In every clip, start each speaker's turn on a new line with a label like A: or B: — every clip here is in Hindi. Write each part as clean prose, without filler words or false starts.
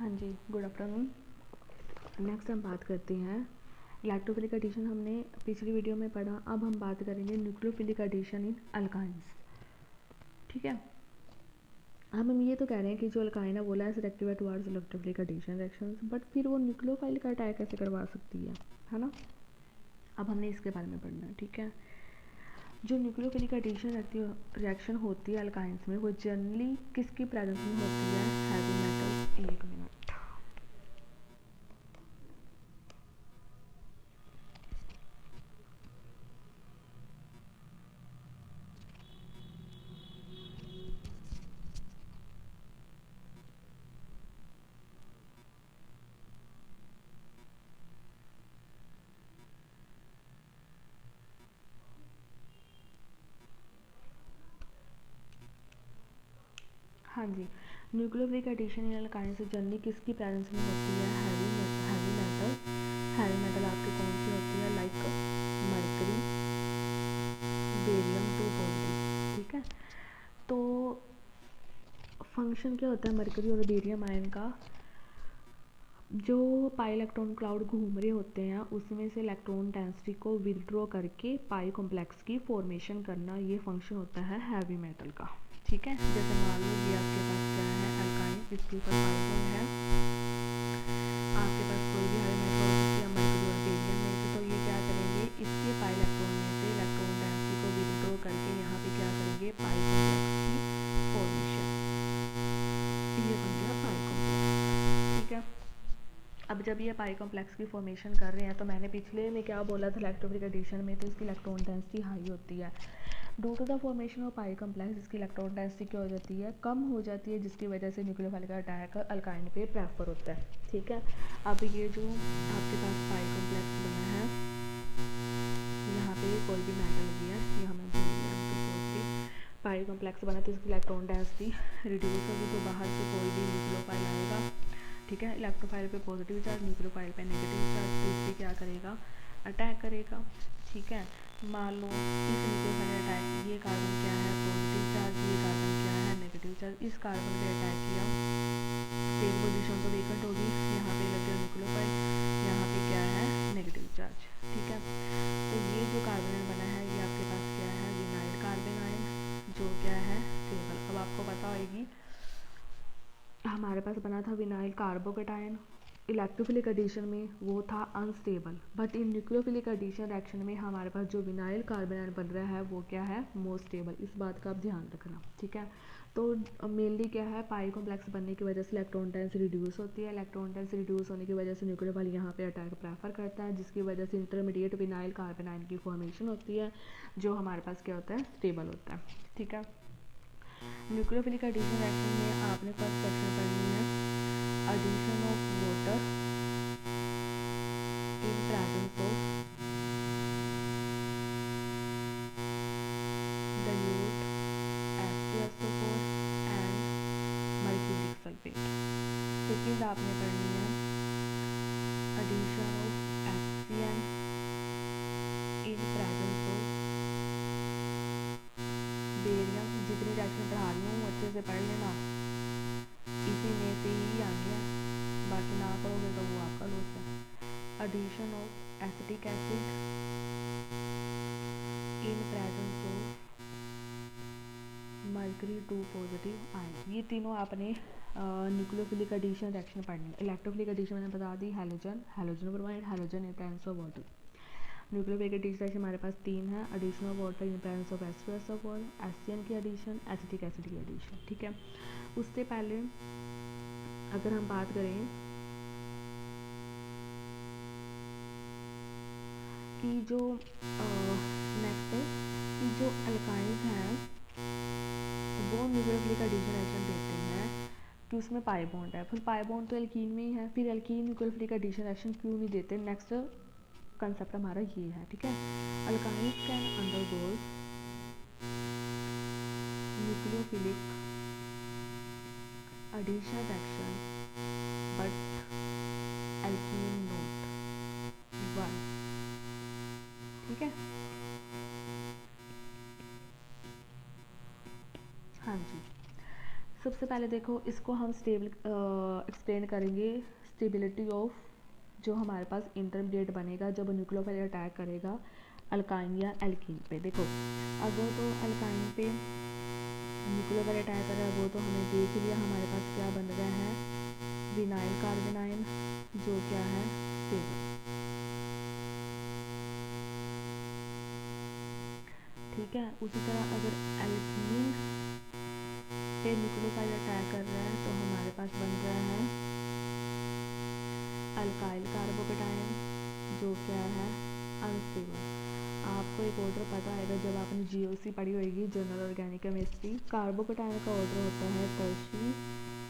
A: हाँ जी, गुड आफ्टरनून। नेक्स्ट हम बात करते हैं इलेक्ट्रोफिलिक एडिशन। हमने पिछली वीडियो में पढ़ा, अब हम बात करेंगे न्यूक्लियोफिलिक एडिशन इन अल्काइंस। ठीक है, अब हम ये तो कह रहे हैं कि जो अल्काइन है बोला है सिलेक्टिव है towards electrophilic addition reactions, but फिर वो न्यूक्लियोफाइल का अटैक कैसे करवा सकती है ना। अब हमने इसके बारे में पढ़ना है। ठीक है, जो न्यूक्लियोफिलिक एडिशन रिएक्शन होती है अल्काइंस में, वो जनरली किसकी प्रेजेंस में होती है? Heavy metal. एक मिनट, हाँ जी, न्यूक्लियोफिलिक एडिशन इन अल्काइन से जनरली किसकी प्रेजेंस में होती है? Heavy metal. हैवी मेटल आपके कौन सी होती है? Like mercury, barium 2 positive. ठीक है, तो फंक्शन क्या होता है मरकरी और बेरियम आयन का? जो पाई इलेक्ट्रॉन क्लाउड घूम रहे होते हैं उसमें से इलेक्ट्रॉन डेंसिटी को विदड्रॉ करके पाई कॉम्प्लेक्स की फॉर्मेशन करना, ये फंक्शन होता है हैवी मेटल का। ठीक है, जैसे मान लो ये आपके पास क्या है? अल्काइन, इसके ऊपर पाई बॉन्ड है। आपके पास कोई भी हैवी मेटल हो सकती है मरकरी और बेरियम में से, तो ये क्या करेंगे? इसके पाई इलेक्ट्रॉन में से इलेक्ट्रॉन डेंसिटी को विदड्रॉ करके यहाँ पे क्या करेंगे? पाई कॉम्प्लेक्स की फॉर्मेशन। ये बन गया पाई कॉम्प्लेक्स। ठीक है, अब जब ये पाई कॉम्प्लेक्स की फॉर्मेशन कर रहे हैं, तो मैंने पिछले में क्या बोला था? इलेक्ट्रोफिलिक एडिशन में तो इसकी इलेक्ट्रॉन डेंसिटी हाई होती है। Due to the formation of pi complex इसकी इलेक्ट्रॉन डेंसिटी क्या हो जाती है? कम हो जाती है, जिसकी वजह से न्यूक्लियोफाइल का अटैक अल्काइन पे प्रेफर होता है। ठीक है, अब ये जो आपके पास पाई कॉम्प्लेक्स बना है, यहाँ पे कोई भी मेटल भी है, यहाँ मैं भूल गया, पाई कॉम्प्लेक्स बना तो इसकी इलेक्ट्रॉन डेंसिटी रिड्यूस होगी, तो बाहर से कोई भी न्यूक्लियोफाइल आएगा। ठीक है, इलेक्ट्रोफाइल पे पॉजिटिव चार्ज, न्यूक्लियोफाइल पे नेगेटिव चार्ज, तो इस पर क्या करेगा? अटैक करेगा। ठीक है, मान लो इस न्यूक्लियोफाइल अटैक, ये कार्बन क्या है? पॉजिटिव चार्ज, ये कार्बन क्या है? Negative charge. इस कार्बन पे अटैक किया, एक पोजीशन तो वेकेंट होगी, यहाँ पे लग गया न्यूक्लियोफाइल, यहाँ पे क्या है? Negative charge. ठीक है, तो ये जो कार्बन बना है ये आपके पास क्या है? विनाइल कार्बन आयन, जो क्या है? स्टेबल। अब आपको पता होगी हमारे पास बना था विनाइल कार्बोकेटायन, इलेक्ट्रोफिलिक एडिशन में वो था unstable, but in nucleophilic addition reaction में हमारे पास जो विनाइल कार्बन आयन बन रहा है वो क्या है? More stable. इस बात का आप ध्यान रखना। ठीक है, तो मेनली क्या है? पाई कॉम्प्लेक्स बनने की वजह से इलेक्ट्रॉन डेंसिटी रिड्यूस होती है। इलेक्ट्रॉन डेंसिटी रिड्यूस होने की वजह से न्यूक्लियोफाइल यहाँ पे अटैक प्रेफर करता है, जिसकी वजह से इंटरमीडिएट विनाइल कार्बन आयन की फॉर्मेशन होती है, जो हमारे पास क्या होता है? स्टेबल होता है। ठीक है, न्यूक्लियोफिलिक एडिशन रिएक्शन में आपने फर्स्ट सेक्शन पढ़नी है addition of water in presence of dilute H2SO4 and mercuric sulphate. Second आपने पढ़नी है addition of HCN in presence of barium. जितनी रिएक्शन पढ़ा रही हूँ अच्छे से पढ़ लेना, इसी में से ही आ गया, बाकी ना पढ़ोगे तो वो आपका लॉस है। Addition of acetic acid in presence of mercury 2 positive ion. ये तीनों आपने न्यूक्लियोफिलिक एडिशन रिएक्शन पढ़नी है। इलेक्ट्रोफिलिक एडिशन मैंने बता दी, halogen, halogen bromide, halogen in presence of water. Nucleophilic addition reaction हमारे पास तीन है, addition of water in presence of H2SO4, HCN की एडिशन, एसिटिक एसिड की एडिशन। ठीक है, उससे पहले अगर हम बात करें कि जो नेक्स्ट है कि जो अल्काइंस हैं वो न्यूक्लियोफिलिक एडिशन रिएक्शन देते हैं कि उसमें पाई बॉन्ड है, फिर पाई बॉन्ड तो एल्कीन में ही है, फिर एल्कीन न्यूक्लियोफिलिक एडिशन रिएक्शन क्यों नहीं देते? नेक्स्ट कंसेप्ट हमारा ये है। ठीक है, alkynes can undergo nucleophilic addition reaction but alkene not. One. ठीक है, हाँ जी, सबसे पहले देखो इसको हम स्टेबल एक्सप्लेन करेंगे स्टेबिलिटी ऑफ जो हमारे पास इंटरमीडिएट बनेगा जब न्यूक्लियोफाइल अटैक करेगा अल्काइन या एल्कीन पे। देखो अगर तो अल्काइन पे न्यूक्लियोफाइल अटैक कर रहा है वो तो हमने देख लिया, हमारे पास क्या बन रहा है विनाइल कार्बोनाइन जो क्या है स्टेबल। ठीक है, उसी तरह अगर एल्कीन पे न्यूक्लियोफाइल अटैक कर रहा है तो हमारे पास बन रहा है अल्काइल कार्बोकेटाइन जो क्या है अनस्टेबल। आपको एक ऑर्डर पता होगा जब आपने जीओसी पढ़ी होगी जनरल ऑर्गेनिक केमिस्ट्री, कार्बोकेटाइन का ऑर्डर होता है टर्शरी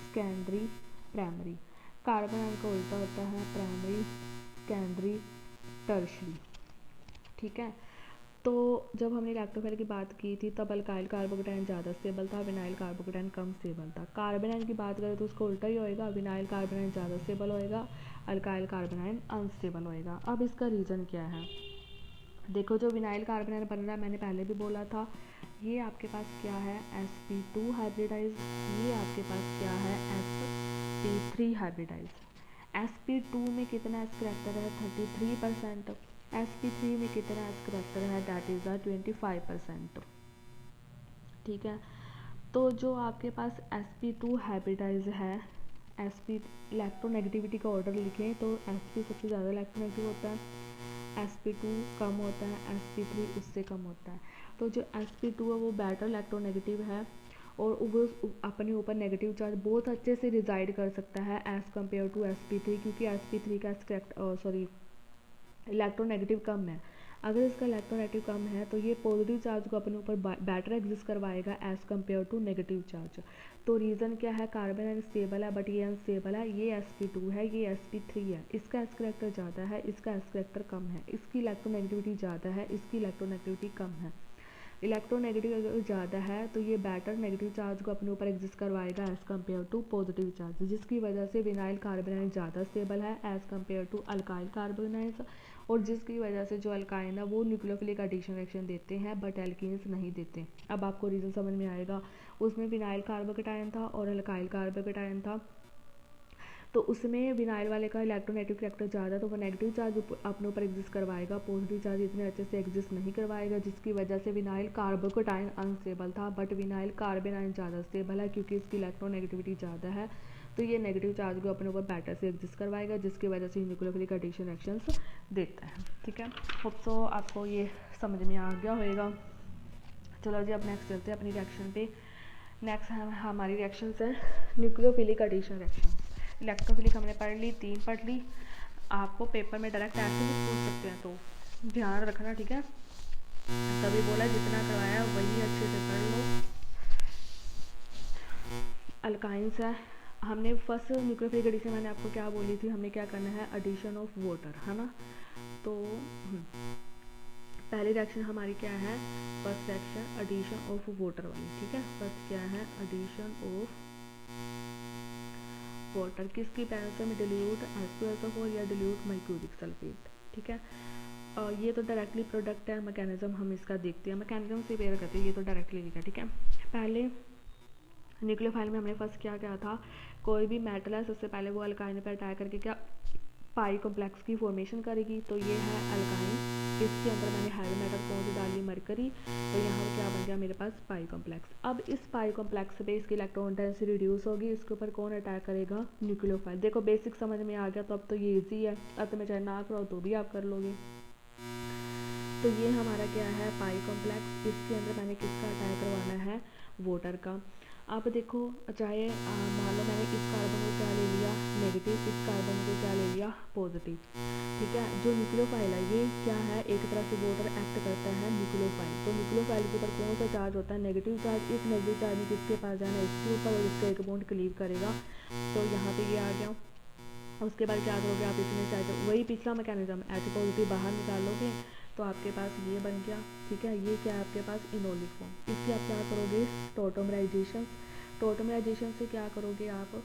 A: सेकेंडरी प्राइमरी, कार्बोनाइन का उल्टा होता है प्राइमरी सेकेंडरी टर्शरी। ठीक है, तो जब हमने लैक्टोफाइल की बात की थी तब अल्काइल कार्बोकेटाइन ज़्यादा स्टेबल था, विनाइल कार्बोकेटाइन कम स्टेबल था। कार्बोनाइन की बात करें तो उसको उल्टा ही होएगा, विनाइल कार्बोनाइन ज़्यादा स्टेबल होएगा, अल्काइल कार्बोनाइन अनस्टेबल होएगा। अब इसका रीज़न क्या है, देखो जो विनाइल कार्बोनाइन बन रहा है मैंने पहले भी बोला था, ये आपके पास क्या है sp2 हाइब्रिडाइज, ये आपके पास क्या है sp3 हाइब्रिडाइज। sp2 में कितना एस करेक्टर है 33%, sp3 में कितना एस करेक्टर है दैट इज़ 25%। ठीक है, तो जो आपके पास sp2 हाइब्रिडाइज है, sp इलेक्ट्रोनेगेटिविटी का ऑर्डर लिखें तो sp सबसे ज़्यादा इलेक्ट्रोनेगेटिव होता है, sp2 कम होता है, sp3 उससे कम होता है। तो जो sp2 है वो बेटर इलेक्ट्रोनेगेटिव है और वो अपने ऊपर नेगेटिव चार्ज बहुत अच्छे से रिजाइड कर सकता है एज़ कम्पेयर टू sp3, क्योंकि sp3 का इलेक्ट्रोनेगेटिव कम है। अगर इसका इलेक्ट्रोनेगेटिव कम है तो ये पॉजिटिव चार्ज को अपने ऊपर बेटर एग्जिस्ट करवाएगा as compare to negative charge. तो रीज़न क्या है, कार्बन स्टेबल है बट ये अनस्टेबल है, ये sp2 है ये sp3 है, इसका एस करेक्टर ज़्यादा है इसका एस करेक्टर कम है, इसकी इलेक्ट्रोनेगेटिविटी ज़्यादा है इसकी इलेक्ट्रोनेगेटिविटी कम है। इलेक्ट्रोनेगेटिव अगर ज़्यादा है तो ये बेटर नेगेटिव चार्ज को अपने ऊपर एग्जिस्ट करवाएगा as compare to positive charge, जिसकी वजह से विनाइल कार्बोनाइन ज़्यादा स्टेबल है as compare to alkyl carbanion, और जिसकी वजह से जो अल्काइन है वो न्यूक्लियोफिलिक एडिशन रिएक्शन देते हैं बट एल्कीन्स नहीं देते। अब आपको रीज़न समझ में आएगा, उसमें विनाइल कार्बोकेटाइन था और अल्काइल कार्बोकेटाइन था, तो उसमें विनाइल वाले का इलेक्ट्रोनेगेटिव करेक्टर ज़्यादा तो वो नेगेटिव चार्ज अपने ऊपर एग्जिस्ट करवाएगा, पॉजिटिव चार्ज इतने अच्छे से एग्जिस्ट नहीं करवाएगा, जिसकी वजह से विनाइल कार्बोकेटाइन अनस्टेबल था बट विनाइल कार्बोनाइन ज़्यादा स्टेबल है क्योंकि इसकी इलेक्ट्रोनेगेटिविटी ज़्यादा है, तो ये नेगेटिव चार्ज को अपने ऊपर बेटर से एग्जिस्ट करवाएगा, जिसकी वजह से न्यूक्लियोफिलिक एडिशन रिएक्शंस देता है। ठीक है, होप सो आपको ये समझ में आ गया होगा। चलो जी अब नेक्स्ट चलते हैं अपनी रिएक्शन पे। नेक्स्ट हमारी रिएक्शन है न्यूक्लियोफिलिक एडिशन रिएक्शन। इलेक्ट्रोफिलिक हमने पढ़ ली, 3 पढ़ ली, आपको पेपर में डायरेक्ट ऐसे भी पूछ सकते हैं तो ध्यान रखना। ठीक है, तभी बोला जितना करवाया वही अच्छे से कर लो। अल्काइंस है, हमने फर्स्ट न्यूक्लियोफिलिक एडिशन मैंने आपको क्या बोली थी, हमने क्या करना है एडिशन ऑफ वाटर, है ना। तो पहली रिएक्शन हमारी क्या है, first reaction addition of water वाली। ठीक है, फर्स्ट क्या है एडिशन ऑफ वाटर, किसकी पेंसिल में डिल्यूट H2SO4 या डिल्यूट मर्क्यूरिक सल्फेट। ठीक है, ये तो डायरेक्टली प्रोडक्ट है, मैकेनिज्म हम इसका देखते हैं, मैकेनिज्म से वेयर करते हैं, ये तो डायरेक्टली लिखा। ठीक है, पहले न्यूक्लियोफाइल में हमने फर्स्ट क्या क्या था, कोई भी मेटल है सबसे पहले वो अल्काइन पर अटैक करके क्या पाई कॉम्प्लेक्स की फॉर्मेशन करेगी, तो ये है अल्काइन, इसके अंदर मैंने हैवी मेटल कौन सी डाली मरकरी, तो यहाँ पर क्या बन गया मेरे पास पाई कॉम्प्लेक्स। अब इस पाई कॉम्प्लेक्स पे इसकी इलेक्ट्रॉन डेंसिटी रिड्यूस होगी, इसके ऊपर कौन अटैक करेगा न्यूक्लियोफाइल। देखो बेसिक समझ में आ गया, तो अब तो ये ईजी है, अब तो मैं चाहे ना कराओ तो भी आप कर लोगे। तो ये हमारा क्या है पाई कॉम्प्लेक्स, इसके अंदर मैंने किसका अटैक करवाना है वाटर का। अब देखो चाहे मान लो मैंने इस कार्बन को क्या ले लिया नेगेटिव, इस कार्बन को क्या ले लिया पॉजिटिव। ठीक है, जो न्यूक्लियोफाइल है ये क्या है एक तरह से वाटर एक्ट करता है न्यूक्लियोफाइल, तो न्यूक्लियोफाइल के ऊपर कौन सा चार्ज होता है नेगेटिव चार्ज, इस नेगेटिव चार्ज में किसके पास जाना इसके ऊपर और इसका एक बॉन्ड क्लीव करेगा, तो यहाँ पे ये आ गया। उसके बाद क्या करोगे आप इसमें चाहे वही पिछला मैकेनिज्म H पॉजिटिव बाहर निकालोगे तो आपके पास ये बन गया। ठीक है, ये क्या है आपके पास इनोलिक फॉर्म, इसकी आप क्या करोगे टोटोमराइजेशन, टोटोमराइजेशन से क्या करोगे आप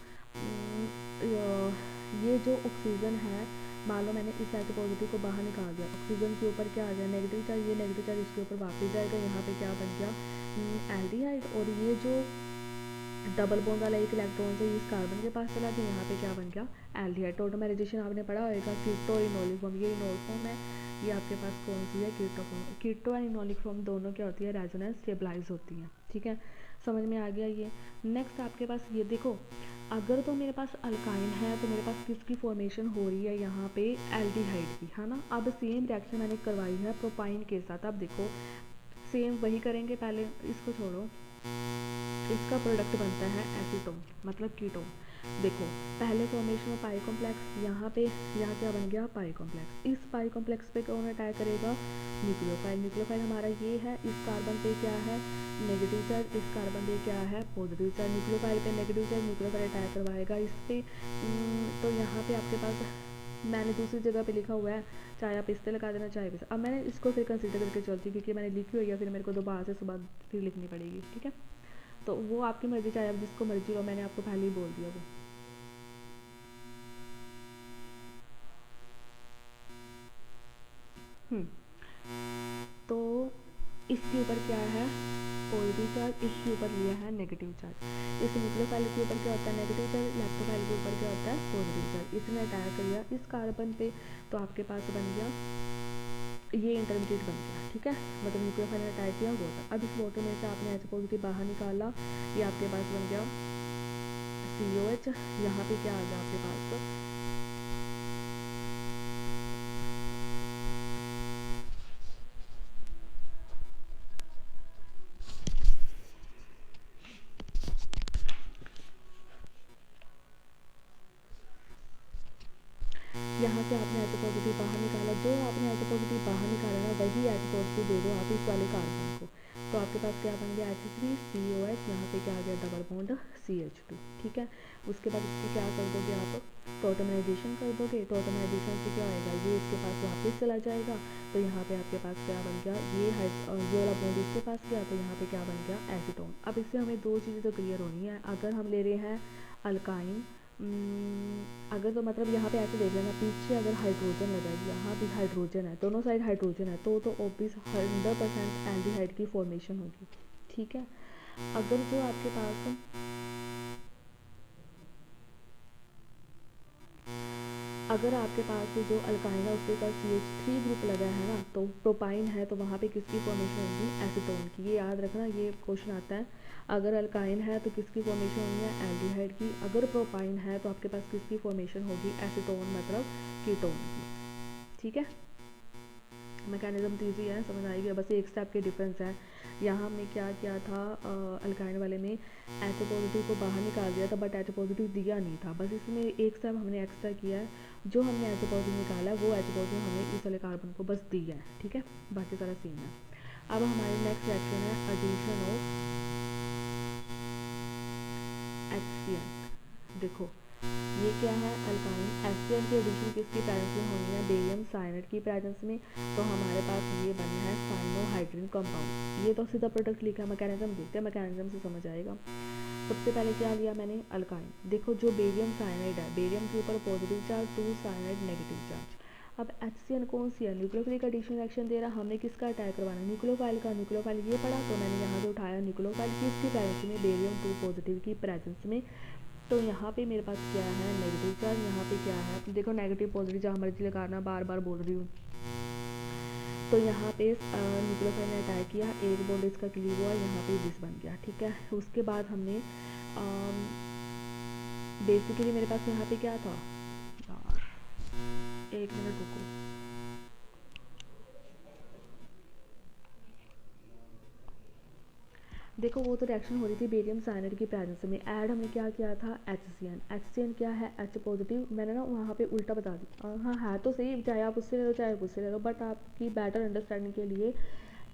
A: ये जो ऑक्सीजन है मान लो मैंने इस H पॉजिटिव को बाहर निकाल दिया, ऑक्सीजन के ऊपर क्या आ गया नेगेटिव चार्ज, ये नेगेटिव चार्ज इसके ऊपर वापस जाएगा, यहाँ पे क्या बन गया एल्डिहाइड, और ये जो डबल बॉन्ड वाला एक इलेक्ट्रॉन से इस कार्बन के पास चला गया, यहाँ पे क्या बन गया एल्डिहाइड। टोटोमराइजेशन आपने पढ़ा होगा, कीटो इनोलिक फॉर्म, ये इनोल फॉर्म है, ये आपके पास कौन सी है keto form. Keto and enolic form दोनों क्या होती है रेजोनेंस स्टेबलाइज होती हैं, ठीक है, समझ में आ गया ये। नेक्स्ट आपके पास ये देखो, अगर तो मेरे पास अल्काइन है तो मेरे पास किसकी फॉर्मेशन हो रही है यहाँ पे एल्डिहाइड की, है ना। अब सेम रिएक्शन मैंने करवाई है प्रोपाइन के साथ, अब देखो सेम वही करेंगे, पहले इसको छोड़ो, इसका प्रोडक्ट बनता है एसीटोन मतलब कीटोन। देखो पहले फॉर्मेशन में पाई कॉम्प्लेक्स, यहाँ पे यहाँ क्या बन गया पाई कॉम्प्लेक्स, इस पाई कॉम्प्लेक्स पे कौन अटैक करेगा न्यूक्लियोफाइल। न्यूक्लियोफाइल हमारा ये है, इस कार्बन पे क्या है नेगेटिव चार्ज, इस कार्बन पे क्या है पॉजिटिव चार्ज, न्यूक्लियोफाइल पे नेगेटिव चार्ज, न्यूक्लियोफाइल अटैक करवाएगा इस पे। तो यहाँ पे आपके पास मैंने दूसरी जगह पे लिखा हुआ है, चाहे आप इस पे लगा देना चाहे इस। अब मैंने इसको फिर कंसीडर करके चलती हूँ क्योंकि मैंने लिखी हुई है, फिर मेरे को दोबारा से सुबह फिर लिखनी पड़ेगी, ठीक है। तो वो आपकी मर्जी, चाहे आप जिसको मर्जी हो, मैंने आपको पहले ही बोल दिया वो। तो इसके ऊपर क्या है पॉजिटिव चार्ज, इसके ऊपर लिया है नेगेटिव चार्ज। इस न्यूक्लियोफाइल के ऊपर क्या होता है नेगेटिव चार्ज, इलेक्ट्रोफाइल के ऊपर क्या होता है पॉजिटिव चार्ज। इसने अटैक किया इस कार्बन पे, तो आपके पास बन गया ये इंटरमीडिएट बन गया, ठीक है, मतलब न्यूक्लियोफाइल ने अटैक किया वाटर। अब इस वाटर में से आपने H पॉजिटिव बाहर निकाला, ये आपके पास बन गया COH। यहाँ पे क्या आ गया आपके पास यहाँ से आपने H पॉजिटिव बाहर निकाला, जो आपने H पॉजिटिव बाहर निकाला ना वही H पॉजिटिव दे दो आप इस वाले कार्बन को, तो आपके पास क्या बन गया H3COH, यहाँ पे क्या आ गया डबल बॉन्ड CH2, ठीक है। उसके बाद इसको क्या कर दोगे आप टोटोमराइजेशन कर दोगे, टोटोमराइजेशन से क्या होएगा ये इसके पास वापस चला जाएगा, तो यहाँ पे आपके पास क्या बन गया ये वाला बॉन्ड इसके पास गया, तो यहाँ पे क्या बन गया एसीटोन। अब इससे हमें दो चीज़ें तो क्लियर होनी है, अगर हम ले रहे हैं अल्काइन, अगर तो मतलब यहाँ पे ऐसे देख लेना, पीछे अगर हाइड्रोजन लगा है, यहाँ भी हाइड्रोजन है, दोनों साइड हाइड्रोजन है, तो ऑब्वियस 100% एल्डिहाइड की फॉर्मेशन होगी, ठीक है। अगर जो आपके पास अगर आपके पास जो अल्काइन है उसके पास CH3 ग्रुप लगा है ना, तो प्रोपाइन है, तो वहाँ पे किसकी फॉर्मेशन होगी एसीटोन की, ये याद रखना, ये क्वेश्चन आता है। अगर अल्काइन है तो किसकी फॉर्मेशन होगी है एल्डिहाइड की, अगर प्रोपाइन है तो आपके पास किसकी फॉर्मेशन होगी एसीटोन मतलब कीटोन की, ठीक है। मैकेनिज्म तो ईजी है, समझ आएगी, बस एक स्टेप के डिफरेंस है। यहाँ हमने क्या किया था अल्काइन वाले में H पॉजिटिव को बाहर निकाल दिया था, बट H पॉजिटिव दिया नहीं था, बस इसमें एक स्टेप हमने एक्स्ट्रा किया है, जो हमने H पॉजिटिव निकाला है वो H पॉजिटिव हमने इस वाले कार्बन को बस दिया है, ठीक है, बाकी सारा सेम है। अब हमारी नेक्स्ट रिएक्शन है एडिशन ऑफ HCl। देखो ये क्या है अल्काइन, HCl की एडिशन किसकी प्रेजेंस में होनी है बेरियम साइनाइड की प्रेजेंस में, तो हमारे पास ये बना है साइनोहाइड्रिन कंपाउंड। ये तो सीधा प्रोडक्ट लिखा है, मैकेनिज्म देखते हैं, मैकेनिज्म से समझ आएगा। सबसे पहले क्या लिया मैंने अल्काइन, देखो जो बेरियम साइनाइड है, बेरियम के ऊपर positive charge, 2 cyanide negative charge. अब HCl कौन सी है न्यूक्लियोफिलिक एडिशन रिएक्शन दे रहा, हमने किसका अटैक करवाना न्यूक्लियोफाइल का, न्यूक्लियोफाइल ये पड़ा तो मैंने यहाँ से उठाया न्यूक्लियोफाइल किसकी प्रेजेंस में बेरियम 2 पॉजिटिव की प्रेजेंस में। तो यहाँ पे मेरे पास क्या है नेगेटिव चार्ज, यहाँ पे क्या है देखो नेगेटिव पॉजिटिव जहाँ मर्जी लगाना, बार बार बोल रही हूँ। तो यहाँ पे न्यूक्लियोफाइल ने अटैक किया, एक बॉन्ड इसका क्लीव हुआ, यहाँ पे दिस बन गया, ठीक है। उसके बाद हमने बेसिकली मेरे पास यहाँ पे क्या था यार, एक मिनट रुको, देखो वो तो रिएक्शन हो रही थी बेरियम साइनाइड की प्रेजेंस में, ऐड हमने क्या किया था HCl क्या है H पॉजिटिव, मैंने ना वहाँ पे उल्टा बता दी, हाँ है तो सही, चाहे आप उससे ले लो चाहे उससे ले लो, बट आपकी बेटर अंडरस्टैंडिंग के लिए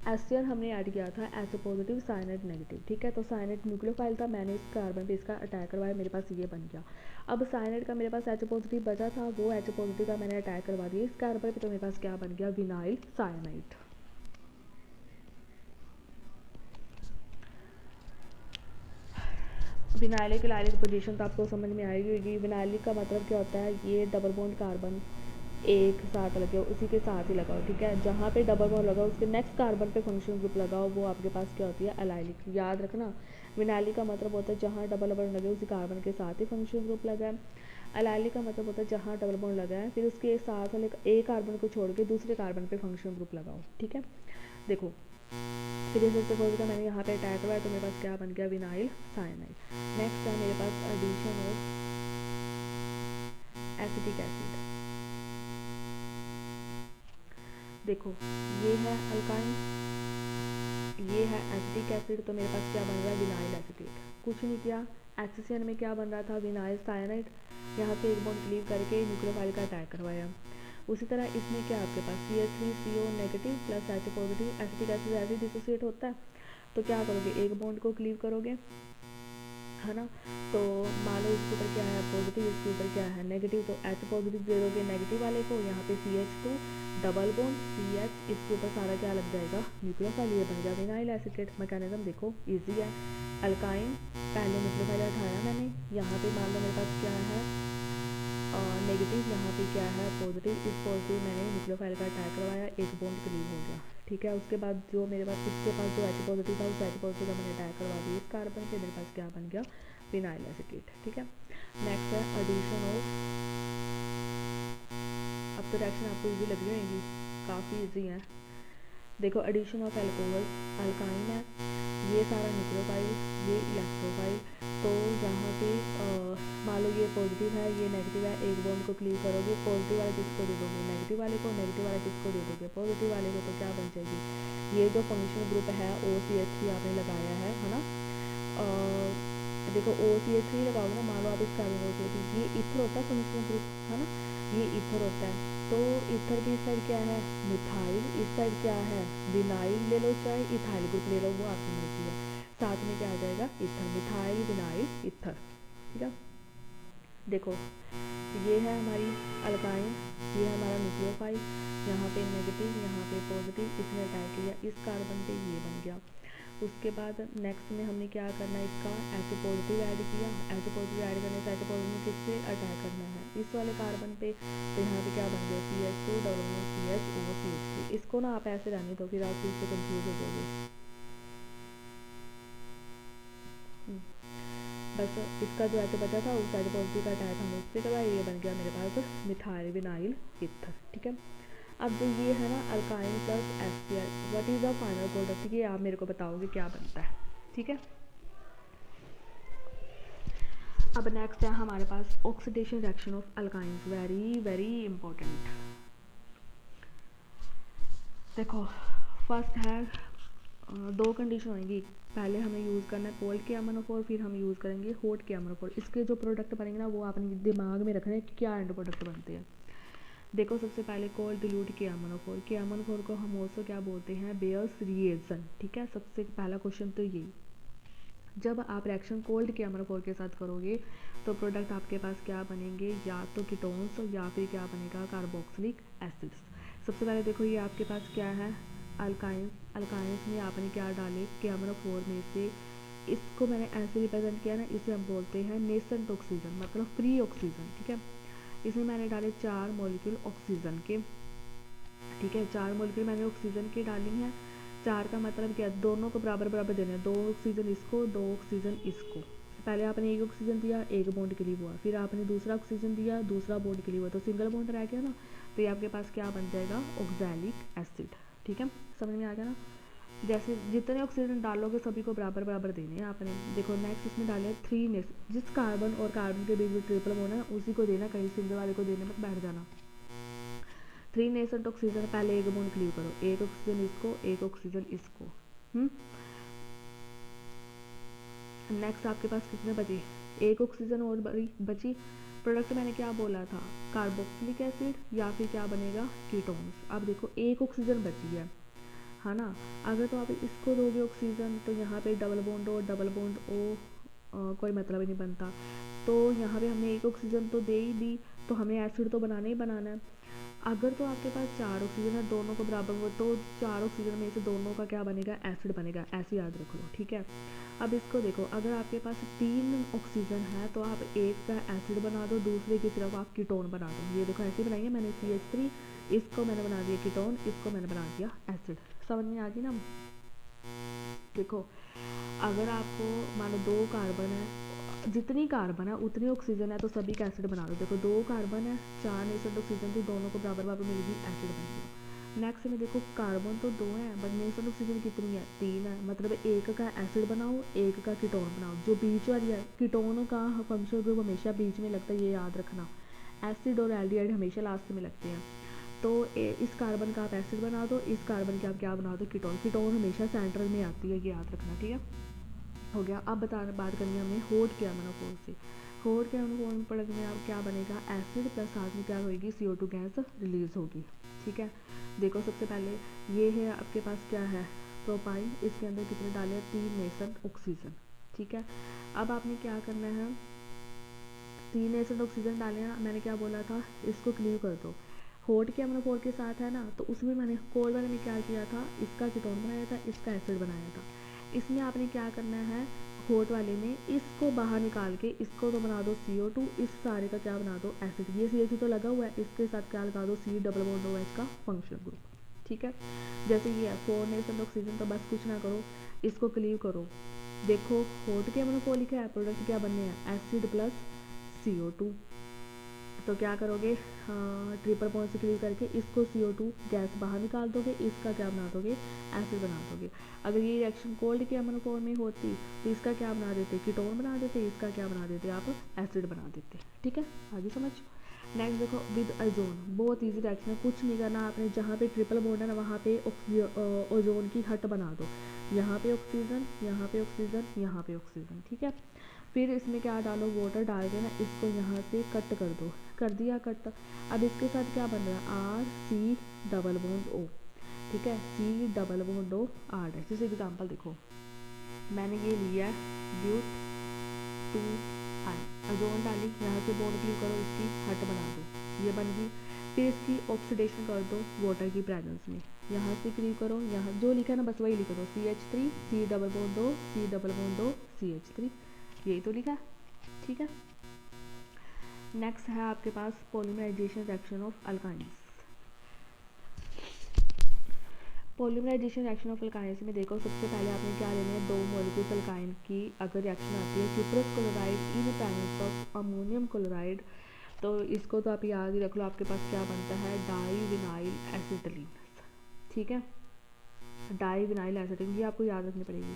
A: HCl हमने ऐड किया था H पॉजिटिव साइनाइड नेगेटिव, ठीक है। तो साइनाइड न्यूक्लियोफाइल था, मैंने इस कार्बन पे इसका अटैक करवाया, मेरे पास ये बन गया। अब साइनाइड का मेरे पास H पॉजिटिव बचा था, वो H पॉजिटिव का मैंने अटैक करवा दिया इस कार्बन पे, तो मेरे पास क्या बन गया विनाइल साइनाइड। विनाइलिक इलाइलिक पोजीशन तो आपको समझ में आएगी होगी। विनाइलिक का मतलब क्या होता है, ये डबल बॉन्ड कार्बन एक साथ लगाओ, उसी के साथ ही लगाओ, ठीक है। जहाँ पे डबल बॉन्ड लगाओ उसके नेक्स्ट कार्बन पे फंक्शनल ग्रुप लगाओ, वो आपके पास क्या होती है, एलाइलिक। याद रखना, विनाइलिक का मतलब होता है जहाँ डबल बॉन्ड लगे उसी कार्बन के साथ ही फंक्शनल ग्रुप लगा है। एलाइलिक का मतलब होता है जहाँ डबल बॉन्ड लगा है फिर उसके साथ वाले एक कार्बन को छोड़ के दूसरे कार्बन पे फंक्शनल ग्रुप लगाओ, ठीक है। देखो फिर जैसे सपोज का मैंने यहाँ पे अटैक हुआ है तो मेरे पास क्या बन गया, विनाइल साइनाइड। नेक्स्ट है मेरे पास एडिशन ऑफ एसिटिक एसिड। देखो ये है अल्काइन, ये है एसिटिक एसिड, तो मेरे पास क्या बन रहा है, विनाइल एसिटेट। कुछ नहीं किया, HCN में क्या बन रहा था, विनाइल साइनाइड। यहाँ पे एक बॉन्ड क्लीव करके न्यूक्लियोफाइल का अटैक करवाया। उसी तरह इसमें क्या आपके पास CH3CO negative plus H positive, acetic acid ऐसे डिसोसिएट होता है। तो क्या करोगे, एक बॉन्ड को क्लीव करोगे, है ना। तो मान लो इसके ऊपर क्या है पॉजिटिव, इसके ऊपर क्या है नेगेटिव, तो H पॉजिटिव दे दोगे नेगेटिव वाले को, यहाँ पे CH2 डबल बॉन्ड CH, इसके ऊपर सारा क्या लग जाएगा, न्यूक्लियोफाइल, ये बन गया विनाइल एसिटेट। मैकेनिज्म देखो इजी है। अल्काइन पहले न्यूक्लियोफाइल उठाया मैंने, यहाँ पे मान लो मेरे पास क्या है नेगेटिव, यहाँ पे क्या है पॉजिटिव, इस पॉजिटिव मैंने न्यूक्लियोफाइल का अटैक करवाया, एक बॉन्ड क्लीव हो गया, ठीक है। उसके बाद जो मेरे पास इसके पास जो H पॉजिटिव था उस H पॉजिटिव का मैंने अटैक करवा दिया इस कार्बन पे, मेरे पास क्या बन गया, विनाइल एसिटेट, ठीक है। नेक्स्ट है एडिशन ऑफ, अब तो रिएक्शन आपको इजी लग रही होगी, काफ़ी इजी है। देखो एडिशन ऑफ एल्कोहल, अल्काइन है, ये सारा न्यूक्लियोफाइल, ये इलेक्ट्रोफाइल। तो यहाँ पे मान लो ये पॉजिटिव है, ये नेगेटिव है, एक बॉन्ड को क्लीव करोगे, पॉजिटिव वाले किसको दे दोगे, नेगेटिव वाले को, नेगेटिव वाले किसको दे दोगे, पॉजिटिव वाले को। तो क्या बन जाएगी, ये जो फंक्शनल ग्रुप है OCH3 आपने लगाया है ना। देखो OCH3 लगाओगे ना, मान लो आप इस कार्बन OCH3, ये इथर होता है फंक्शनल ग्रुप, है ना, ये इथर होता है। तो इथर की इस साइड क्या है, मिथाइल, इस साइड क्या है, विनाइल ले लो चाहे इथाइल ग्रुप ले लो, वो आपकी मर्जी है। साथ में क्या आ जाएगा, इथर, मिथाइल विनाइल इथर, ठीक है। देखो ये है हमारी अल्काइन, ये है हमारा न्यूक्लियोफाइल, यहाँ पे नेगेटिव, यहाँ पे पॉजिटिव, इसने अटैक किया इस कार्बन पे, ये बन गया। उसके बाद नेक्स्ट में हमने क्या करना है, इसका H पॉजिटिव ऐड किया, H पॉजिटिव ऐड करने से H पॉजिटिव किससे अटैक करना है, इस वाले कार्बन पे। तो यहाँ पे क्या बन गया, CH2 डबल CH CH3। इसको ना आप ऐसे रहने दो, फिर आप इससे कंफ्यूज हो जाओगे। बस इसका जो H बचा था उस H पॉजिटिव का अटैक हमने इस पर करवाया, ये बन गया मेरे पास मिथाइल विनाइल इथर, ठीक है। अब जो ये है ना alkyne plus HCl, what is the final product, ये आप मेरे को बताओगे क्या बनता है, ठीक है। अब नेक्स्ट है हमारे पास oxidation reaction of alkynes, very very important. देखो फर्स्ट है दो कंडीशन होंगी, पहले हमें यूज़ करना है कोल्ड के अमोनोफोर, फिर हम यूज़ करेंगे हॉट के अमोनोफोर। इसके जो प्रोडक्ट बनेंगे ना वो आपने दिमाग में रखना है कि क्या एंड प्रोडक्ट बनते हैं। देखो सबसे पहले कोल्ड डिल्यूट के अमोनोफोर को हम ऑल्सो क्या बोलते हैं, बेयर्स रिएक्शन, ठीक है। सबसे पहला क्वेश्चन तो यही, जब आप रिएक्शन कोल्ड के अमोनोफोर के साथ करोगे तो प्रोडक्ट आपके पास क्या बनेंगे, या तो कीटोन्स या फिर क्या बनेगा, कार्बोक्सिलिक एसिड्स। सबसे पहले देखो ये आपके पास क्या है, अल्काइंस में आपने क्या डाले के अमोनोफोर में से, इसको मैंने ऐसे रिप्रेजेंट किया ना, इसे हम बोलते हैं नेसेंट ऑक्सीजन, मतलब फ्री ऑक्सीजन, ठीक है। इसमें मैंने डाले 4 मॉलिक्यूल ऑक्सीजन के, ठीक है, 4 मॉलिक्यूल मैंने ऑक्सीजन के डाली हैं। 4 का मतलब क्या, दोनों को बराबर बराबर देने हैं, 2 ऑक्सीजन इसको, 2 ऑक्सीजन इसको। पहले आपने एक ऑक्सीजन दिया, एक बॉन्ड के लिए हुआ, फिर आपने दूसरा ऑक्सीजन दिया, दूसरा बॉन्ड के लिए हुआ, तो सिंगल बॉन्ड रह गया ना। तो ये आपके पास क्या बन जाएगा, ऑक्सैलिक एसिड, ठीक है। समझ में आ गया ना। जैसे जितने ऑक्सीजन डालोगे सभी को बराबर बराबर देने हैं आपने। देखो नेक्स्ट इसमें डाले 3 नेस, जिस कार्बन और कार्बन के बीच में ट्रिपल बॉन्ड है उसी को देना, कहीं सिंगल वाले को देने मत बैठ जाना। 3 नेसेंट ऑक्सीजन, पहले एक बॉन्ड क्लीव करो, एक ऑक्सीजन इसको, एक ऑक्सीजन इसको। नेक्स्ट आपके पास कितने बचे, एक ऑक्सीजन और बची। प्रोडक्ट मैंने क्या बोला था, कार्बोक्सिलिक एसिड या फिर क्या बनेगा, कीटोन्स। अब देखो एक ऑक्सीजन बची है ना। अगर तो आप इसको दोगे ऑक्सीजन तो यहाँ पे double bond O double bond O कोई मतलब ही नहीं बनता। तो यहाँ पे हमने एक ऑक्सीजन तो दे ही दी, तो हमें एसिड तो बनाना ही बनाना है। अगर तो आपके पास 4 ऑक्सीजन है, दोनों को बराबर हो, तो 4 ऑक्सीजन में से दोनों का क्या बनेगा, एसिड बनेगा, ऐसे याद रख लो, ठीक है। अब इसको देखो, अगर आपके पास 3 ऑक्सीजन है तो आप एक का एसिड बना दो, दूसरे की सिर्फ आप कीटोन बना दो। ये देखो ऐसे बनाई है मैंने CH3, इसको मैंने बना दिया कीटोन, इसको मैंने बना दिया एसिड। समझ में आ गई ना। देखो अगर आपको मान लो 2 कार्बन है, जितनी कार्बन है उतनी ऑक्सीजन है, तो सभी का एसिड बना दो। देखो 2 कार्बन है, 4 नेचुरल ऑक्सीजन थी, दोनों को बराबर बराबर मिलेगी, एसिड बन गया। नेक्स्ट में देखो कार्बन तो 2 है बट नेचुरल ऑक्सीजन कितनी है, 3 है, मतलब एक का एसिड बनाओ, एक का कीटोन बनाओ। जो बीच वाली है कीटोन का फंक्शनल ग्रुप हमेशा बीच में लगता है, ये याद रखना। एसिड और एल्डिहाइड हमेशा लास्ट में लगते हैं। तो इस कार्बन का आप एसिड बना दो, इस कार्बन के आप क्या बना दो, कीटोन। कीटोन हमेशा सेंटर में आती है, ये याद रखना, ठीक है। हो गया। अब बात करनी है हमें होट के अमोनोफोर से। होट के अमोनोफोर प्रोडक्ट में अब क्या बनेगा, एसिड प्लस साथ में क्या होगी, CO2 गैस रिलीज होगी, ठीक है। देखो सबसे पहले ये है आपके पास क्या है, प्रोपाइन, इसके अंदर कितने डाले हैं, 3 नेचुरल ऑक्सीजन, ठीक है। अब आपने क्या करना है, 3 नेचुरल ऑक्सीजन डाले हैं, मैंने क्या बोला था, इसको क्लीव कर दो। होट के अमोनोफोर के साथ है ना, तो उसमें मैंने कोड वाले में क्या किया था, इसका कीटोन बनाया था, इसका एसिड बनाया था। इसमें आपने क्या करना है, होट वाले में इसको बाहर निकाल के इसको तो बना दो CO2, इस सारे का क्या बना दो, एसिड। ये CH2 तो लगा हुआ है, इसके साथ क्या लगा दो, C डबल बॉन्ड OH का फंक्शनल ग्रुप, ठीक है। जैसे ये है 4 नेचुरल ऑक्सीजन, तो बस कुछ ना करो, इसको क्लीव करो। देखो होट के अमोनोफोर लिखा है, प्रोडक्ट क्या बनने हैं, एसिड प्लस CO2। तो क्या करोगे, ट्रिपल बॉन्ड से क्लीव करके इसको CO2 गैस बाहर निकाल दोगे, इसका क्या बना दोगे, एसिड बना दोगे। अगर ये रिएक्शन कोल्ड के अमोनोफोर में होती तो इसका क्या बना देते, कीटोन बना देते, इसका क्या बना देते आप, एसिड बना देते, ठीक है। आगे समझ। नेक्स्ट देखो विद ओजोन, बहुत ईजी रिएक्शन है, कुछ नहीं करना आपने, जहाँ पे ट्रिपल बॉन्ड है ना वहाँ पे ओजोन की हट बना दो, यहाँ पे ऑक्सीजन, यहाँ पे ऑक्सीजन, यहाँ पे ऑक्सीजन, ठीक है। फिर इसमें क्या डालो, वाटर डाल के ना इसको यहाँ से कट कर दो, कर दिया कट। अब इसके साथ क्या बन रहा है, RC डबल बॉन्ड O, ठीक है, C double bond O R। जैसे एग्जाम्पल देखो, मैंने ये लिया है ब्यूट 2 I, ओजोन डाली, यहाँ से बॉन्ड क्लिक करो, इसकी हट बना दो, ये बन गई। फिर इसकी ऑक्सीडेशन कर दो वाटर की प्रेजेंस में, यहाँ से क्लिक करो, यहाँ जो लिखा है ना बस वही लिख दो, CH3 C double bond O C double bond O CH3, यही तो लिखा, ठीक है। नेक्स्ट है आपके पास polymerisation reaction of alkynes. Polymerisation reaction of alkynes में देखो सबसे पहले आपने क्या लेना है, 2 मॉलिक्यूल्स अल्काइन की अगर रिएक्शन आती है, cuprous chloride in presence of ammonium chloride, तो इसको तो आप याद ही रख लो, आपके पास क्या बनता है, डाईविनाइल एसिटिलीन, ठीक है। डाईविनाइल एसिटिलीन, ये आपको याद रखनी पड़ेगी।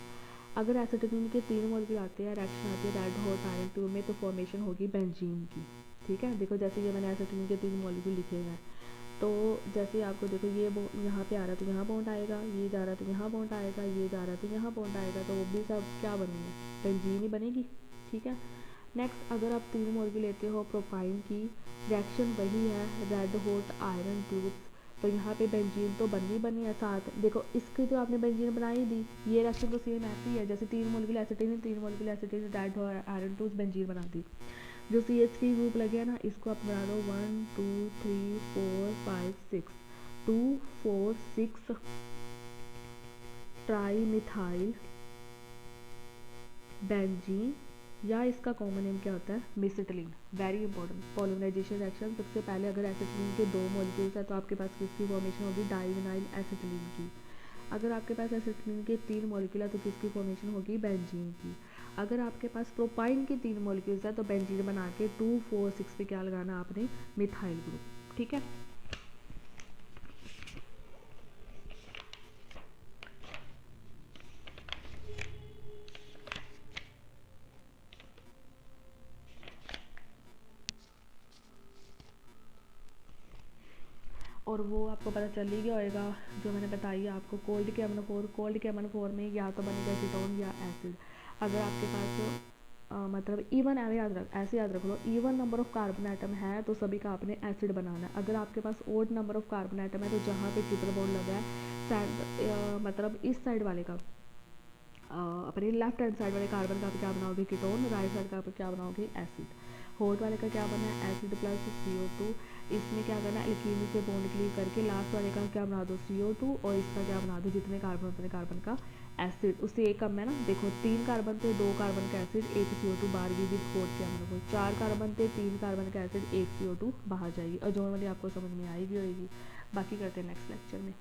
A: अगर एसिटिलीन के 3 मॉलिक्यूल आते हैं, रिएक्शन आती है रेड हॉट आयरन 2 में, तो फॉर्मेशन होगी बेंजीन की, ठीक है। देखो जैसे ये मैंने एसिटिलीन के 3 मॉलिक्यूल लिखे हैं, तो जैसे आपको देखो ये यहाँ पे आ रहा है तो यहाँ बॉन्ड आएगा, ये जा रहा है तो यहाँ बॉन्ड आएगा, ये जा रहा है तो यहाँ बॉन्ड आएगा, तो वो भी सब क्या बनेंगे, बेंजीन ही बनेगी, ठीक है। नेक्स्ट अगर आप 3 मॉलिक्यूल लेते हो प्रोपाइन की, रिएक्शन वही है रेड हॉट आयरन ट्यूब्स, तो यहाँ पे बेंजीन तो बनी है साथ। देखो इसकी तो आपने बेंजीन बना ही दी, ये रिएक्शन तो सेम ऐसी है जैसे 3 molecule acetylene, 3 molecule acetylene, red iron tube benzene बना दी। जो CH3 ग्रुप लगे है ना, इसको आप बना दो 1 2 3 4 5 6, 2 4 6 ट्राई मिथाइल बेंजीन, या इसका कॉमन नेम क्या होता है, mesitylene. Very important polymerization reaction, सबसे पहले अगर एसिटिलीन के 2 मॉलिक्यूल्स है तो आपके पास किसकी फॉर्मेशन होगी, डाईविनाइल एसिटिलीन की। अगर आपके पास एसिटिलीन के 3 मॉलिक्यूल है तो किसकी फॉर्मेशन होगी, बेंजीन की। अगर आपके पास प्रोपाइन के 3 मॉलिक्यूल्स है तो बेंजीन बना के 2 4 6 पे क्या लगाना आपने, मिथाइल ग्रुप, ठीक है। और वो आपको पता चल ही गया होगा जो मैंने बताई है आपको, कोल्ड के अमोनोफोर में या तो बनेगा कीटोन या एसिड। अगर आपके पास मतलब इवन ऐसे याद रख लो, even number of carbon atom है तो सभी का आपने एसिड बनाना है। अगर आपके पास odd number of carbon atom है तो जहाँ पे ट्रिपल बॉन्ड लगा है मतलब इस साइड वाले का अपने लेफ्ट हैंड साइड वाले कार्बन का क्या बनाओगे, कीटोन, राइट साइड का क्या बनाओगे, एसिड। हॉट वाले का क्या बना है, एसिड प्लस CO2, इसमें क्या करना, एल्कीन से बॉन्ड क्लीव करके लास्ट वाले का क्या बना दो CO2 और इसका क्या बना दो, जितने कार्बन उतने कार्बन का एसिड। उससे एक कम है ना, देखो 3 कार्बन थे, 2 कार्बन का एसिड, एक CO2 बाहर भी विद 4 किया हम लोगों को। 4 कार्बन थे, 3 कार्बन का एसिड, एक CO2 बाहर जाएगी। और जोन वाली आपको समझ में आएगी होगी। बाकी करते हैं नेक्स्ट लेक्चर में।